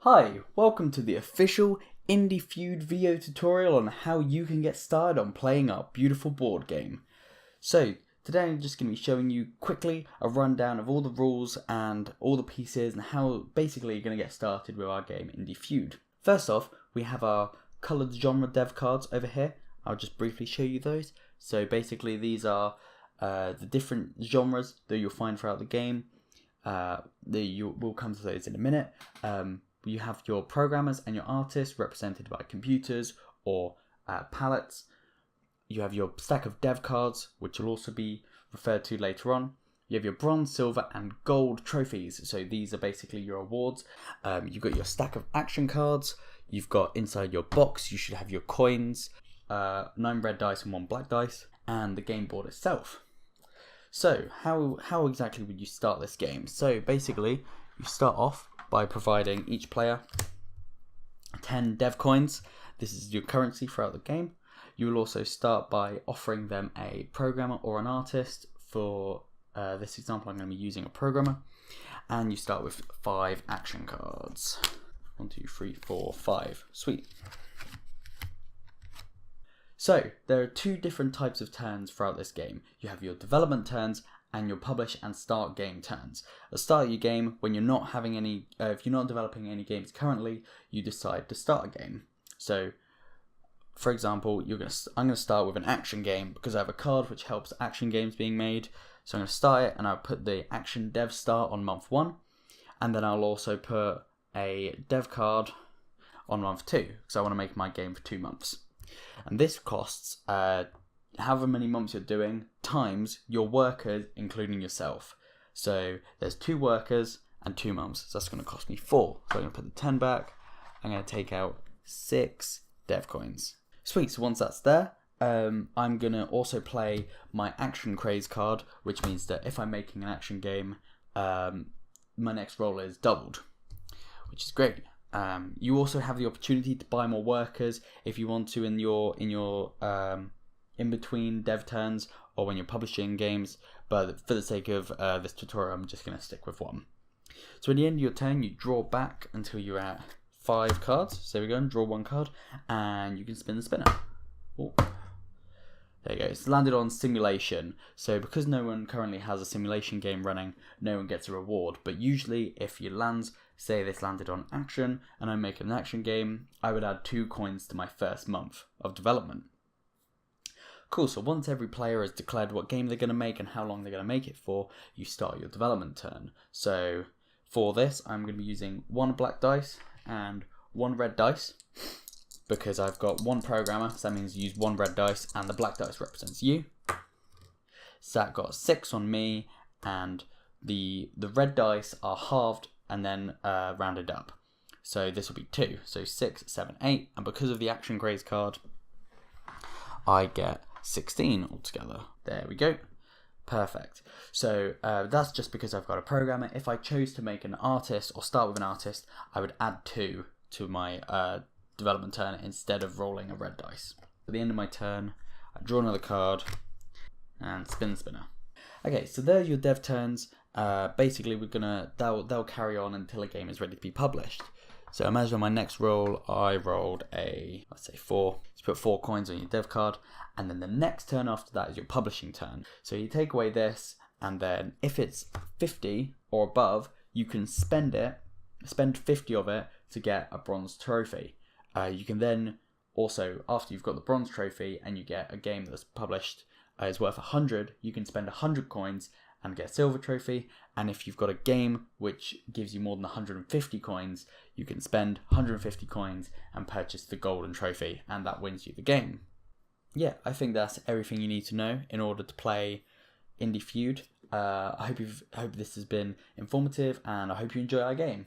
Hi, welcome to the official Indie Feud video tutorial on how you can get started on playing our beautiful board game. So, today I'm just going to be showing you quickly a rundown of all the rules and all the pieces and how basically you're going to get started with our game Indie Feud. First off, we have our coloured genre dev cards over here. I'll just briefly show you those. So basically these are the different genres that you'll find throughout the game. We'll come to those in a minute. You have your programmers and your artists represented by computers or palettes. You have your stack of dev cards, which will also be referred to later on. You have your bronze, silver, and gold trophies. So these are basically your awards. You've got your stack of action cards. You've got inside your box, you should have your coins, 9 red dice and 1 black dice, and the game board itself. So how exactly would you start this game? So basically, you start off by providing each player 10 dev coins. This is your currency throughout the game. You will also start by offering them a programmer or an artist. For this example, I'm going to be using a programmer. And you start with 5 action cards. 1, 2, 3, 4, 5. Sweet. So, there are 2 different types of turns throughout this game. You have your development turns and your publish and start game turns. At the start of your game, when you're not having any, if you're not developing any games currently, you decide to start a game. So, for example, I'm going to start with an action game because I have a card which helps action games being made. So I'm going to start it and I'll put the action dev start on month 1, and then I'll also put a dev card on month 2 because I want to make my game for 2 months. And this costs however many months you're doing times your workers, including yourself. So there's 2 workers and 2 months, so that's going to cost me 4. So I'm going to put the 10 back. I'm going to take out 6 dev coins. Sweet. So once that's there, I'm going to also play my action craze card, which means that if I'm making an action game, my next roll is doubled, which is great. You also have the opportunity to buy more workers if you want to in your in between dev turns or when you're publishing games, but for the sake of this tutorial, I'm just going to stick with 1. So at the end of your turn, you draw back until you're at 5 cards. So we go and draw 1 card, and you can spin the spinner. Ooh. There you go. It's landed on simulation. So because no one currently has a simulation game running, no one gets a reward. But usually if your lands, say this landed on action and I make an action game, I would add 2 coins to my first month of development. Cool, so once every player has declared what game they're going to make and how long they're going to make it for, you start your development turn. So for this, I'm going to be using 1 black dice and 1 red dice, because I've got 1 programmer, so that means you use 1 red dice, and the black dice represents you. So that got 6 on me, and the red dice are halved and then rounded up. So this will be 2, so 6, 7, 8, and because of the action craze card, I get 16 altogether. There we go. Perfect. So that's just because I've got a programmer. If I chose to make an artist or start with an artist, I would add 2 to my development turn instead of rolling a red dice. At the end of my turn, I draw another card and spin the spinner. Okay, so there are your dev turns. Basically, they'll carry on until a game is ready to be published. So imagine on my next roll, I rolled a, let's say 4. So put 4 coins on your dev card, and then the next turn after that is your publishing turn. So you take away this, and then if it's 50 or above, you can spend 50 of it to get a bronze trophy. You can then also, after you've got the bronze trophy and you get a game that's published is worth 100, you can spend 100 coins and get a silver trophy. And if you've got a game which gives you more than 150 coins, you can spend 150 coins and purchase the golden trophy, and that wins you the game. Yeah, I think that's everything you need to know in order to play Indie Feud. I hope this has been informative, and I hope you enjoy our game.